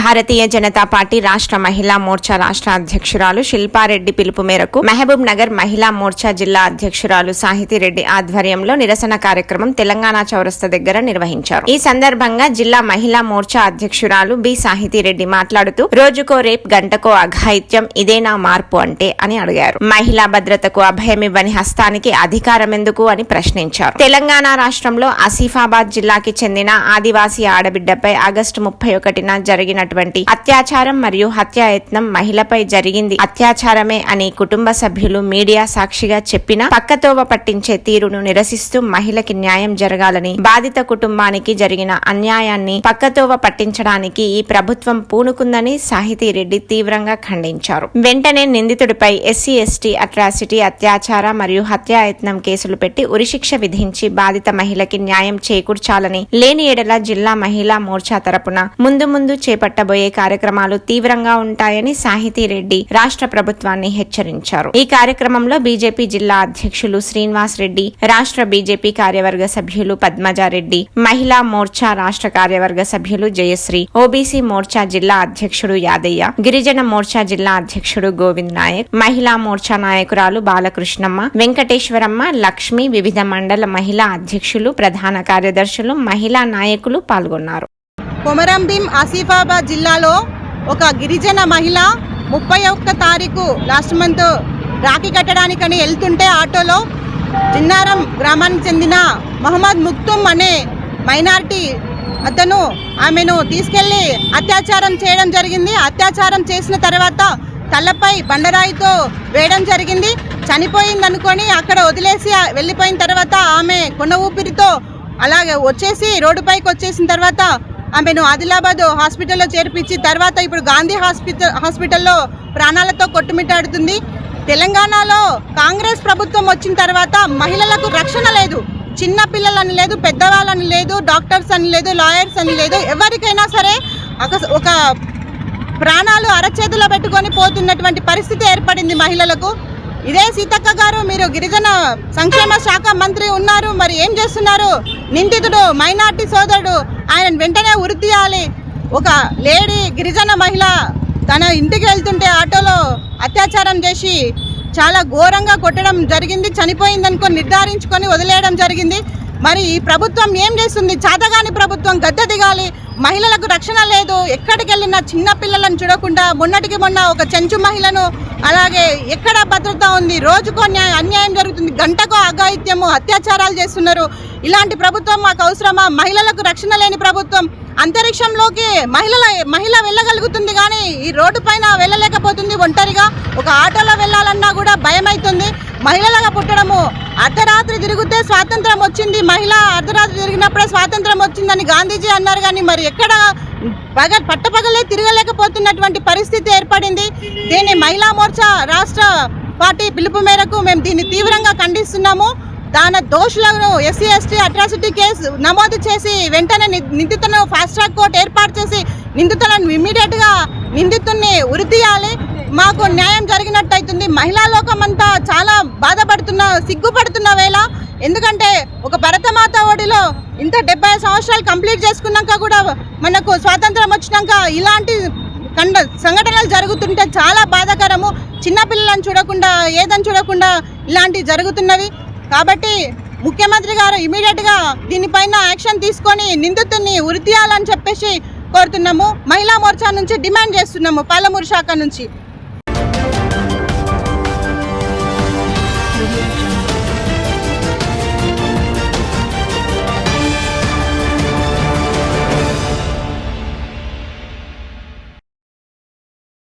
Bharatiya Janata party రాష్ట్ర మహిళా మోర్చా రాష్ట్ర అధ్యక్షురాలు శిల్పారెడ్డి పిలుపు మేరకు మహబూబ్ నగర్ మహిళా మోర్చా జిల్లా అధ్యక్షురాలు సాహితీరెడ్డి ఆధ్వర్యంలో నిరసన కార్యక్రమం తెలంగాణ చౌరస్తా దగ్గర నిర్వహించారు. ఈ సందర్భంగా జిల్లా మహిళా మోర్చా అధ్యక్షురాలు బి సాహితీరెడ్డి మాట్లాడుతూ రోజుకో రేప్ గంటకో అఘాయిత్యం ఇదేనా మార్పు అంటే అని అడిగారు. మహిళా భద్రతకు అభయమివ్వని హస్తానికి అధికారం ఎందుకు అని ప్రశ్నించారు. తెలంగాణ రాష్ట్రంలో ఆసిఫాబాద్ జిల్లాకి చెందిన ఆదివాసీ ఆడబిడ్డపై ఆగస్టు 31న జరిగినటువంటి అత్యాచారం మరియు హత్యాయత్నం మహిళపై జరిగింది అత్యాచారమే అని కుటుంబ సభ్యులు మీడియా సాక్షిగా చెప్పినా పక్కతోవ పట్టించే తీరును నిరసిస్తూ మహిళకి న్యాయం జరగాలని, బాధిత కుటుంబానికి జరిగిన అన్యాయాన్ని పక్కతోవ పట్టించడానికి ఈ ప్రభుత్వం పూనుకుందని సాహితీరెడ్డి తీవ్రంగా ఖండించారు. వెంటనే నిందితుడిపై ఎస్సీ ఎస్టీ అట్రాసిటీ, అత్యాచార మరియు హత్యాయత్నం కేసులు పెట్టి ఉరిశిక్ష విధించి బాధిత మహిళకి న్యాయం చేకూర్చాలని, లేని ఎడల జిల్లా మహిళా మోర్చా తరపున ముందు చేపట్టబోయే కార్యక్రమాలు తీవ్రంగా ఉంటాయని సాహితీరెడ్డి రాష్ట్ర ప్రభుత్వాన్ని హెచ్చరించారు. ఈ కార్యక్రమంలో బీజేపీ జిల్లా అధ్యక్షులు శ్రీనివాస్ రెడ్డి, రాష్ట్ర బీజేపీ కార్యవర్గ సభ్యులు పద్మజారెడ్డి, మహిళా మోర్చా రాష్ట్ర కార్యవర్గ సభ్యులు జయశ్రీ, ఓబీసీ మోర్చా జిల్లా అధ్యక్షుడు యాదయ్య, గిరిజన మోర్చా జిల్లా అధ్యక్షుడు గోవింద్ నాయక్, మహిళా మోర్చా నాయకురాలు బాలకృష్ణమ్మ, వెంకటేశ్వరమ్మ, లక్ష్మి, వివిధ మండల మహిళా అధ్యక్షులు, ప్రధాన కార్యదర్శులు, మహిళా నాయకులు పాల్గొన్నారు. కొమరంభీం ఆసిఫాబాద్ జిల్లాలో ఒక గిరిజన మహిళ 31 తారీఖు లాస్ట్ మంత్ రాఖీ కట్టడానికని వెళ్తుంటే ఆటోలో జిన్నారం గ్రామానికి చెందిన మహమ్మద్ ముక్తుమ్ అనే మైనారిటీ అతను ఆమెను తీసుకెళ్లి అత్యాచారం చేయడం జరిగింది. అత్యాచారం చేసిన తర్వాత తలపై బండరాయితో వేయడం జరిగింది. చనిపోయిందనుకొని అక్కడ వదిలేసి వెళ్ళిపోయిన తర్వాత ఆమె కొన ఊపిరితో అలాగే వచ్చేసి రోడ్డుపైకి వచ్చేసిన తర్వాత ఆమెను ఆదిలాబాద్ హాస్పిటల్లో చేర్పించి తర్వాత ఇప్పుడు గాంధీ హాస్పిటల్లో ప్రాణాలతో కొట్టుమిట్టాడుతుంది. తెలంగాణలో కాంగ్రెస్ ప్రభుత్వం వచ్చిన తర్వాత మహిళలకు రక్షణ లేదు. చిన్న పిల్లలని లేదు, పెద్దవాళ్ళని లేదు, డాక్టర్స్ అని లేదు, లాయర్స్ అని లేదు. ఎవరికైనా సరే ఒక ప్రాణాలు అరచేతిలో పెట్టుకొని పోతున్నటువంటి పరిస్థితి ఏర్పడింది మహిళలకు. ఇదే సీతక్క గారు, మీరు గిరిజన సంక్షేమ శాఖ మంత్రి ఉన్నారు, మరి ఏం చేస్తున్నారు? నిందితుడు మైనార్టీ సోదరుడు, ఆయన వెంటనే ఉరి తీయాలి. ఒక లేడీ గిరిజన మహిళ తన ఇంటికి వెళ్తుంటే ఆటోలో అత్యాచారం చేసి చాలా ఘోరంగా కొట్టడం జరిగింది. చనిపోయిందనుకొని నిర్ధారించుకొని వదిలేయడం జరిగింది. మరి ఈ ప్రభుత్వం ఏం చేస్తుంది? చాతగాని ప్రభుత్వం గద్దె దిగాలి. మహిళలకు రక్షణ లేదు. ఎక్కడికి వెళ్ళినా చిన్న పిల్లలను చూడకుండా మొన్నటికి మొన్న ఒక చెంచు మహిళను, అలాగే ఎక్కడ భద్రత ఉంది? రోజుకో అన్యాయం జరుగుతుంది, గంటకో అఘాయిత్యము, అత్యాచారాలు చేస్తున్నారు. ఇలాంటి ప్రభుత్వం మాకు అవసరమా? మహిళలకు రక్షణ లేని ప్రభుత్వం. అంతరిక్షంలోకి మహిళ వెళ్ళగలుగుతుంది కానీ ఈ రోడ్డు పైన వెళ్ళలేకపోతుంది. ఒంటరిగా ఒక ఆటోలో వెళ్ళాలన్నా కూడా భయం అవుతుంది. మహిళలుగా పుట్టడము, అర్ధరాత్రి తిరిగితే స్వాతంత్రం వచ్చింది, మహిళ అర్ధరాత్రి తిరిగినప్పుడే స్వాతంత్రం వచ్చిందని గాంధీజీ అన్నారు. కానీ మరి ఎక్కడ పట్టపగలే తిరగలేకపోతున్నటువంటి పరిస్థితి ఏర్పడింది. దీన్ని మహిళా మోర్చా రాష్ట్ర పార్టీ పిలుపు మేరకు మేము దీన్ని తీవ్రంగా ఖండిస్తున్నాము. దాని దోషులను ఎస్సీ ఎస్టీ అట్రాసిటీ కేసు నమోదు చేసి వెంటనే నిందితులను ఫాస్ట్ ట్రాక్ కోర్టు ఏర్పాటు చేసి నిందితులను ఇమ్మీడియట్గా నిందితుల్ని ఉరి తీయాలి. మాకు న్యాయం జరిగినట్టయితుంది. మహిళా లోకం అంతా చాలా సిగ్గుపడుతున్న వేళ. ఎందుకంటే ఒక భరతమాత ఒడిలో ఇంత 70 సంవత్సరాలు కంప్లీట్ చేసుకున్నాక కూడా మనకు స్వాతంత్రం వచ్చినాక ఇలాంటి సంఘటనలు జరుగుతుంటే చాలా బాధాకరము. చిన్నపిల్లలను చూడకుండా, ఏదని చూడకుండా ఇలాంటివి జరుగుతున్నవి. కాబట్టి ముఖ్యమంత్రి గారు ఇమీడియట్గా దీనిపైన యాక్షన్ తీసుకొని నిందితుల్ని ఉరి తీయాలని చెప్పేసి కోరుతున్నాము. మహిళా మోర్చా నుంచి డిమాండ్ చేస్తున్నాము, పాలమూరు శాఖ నుంచి.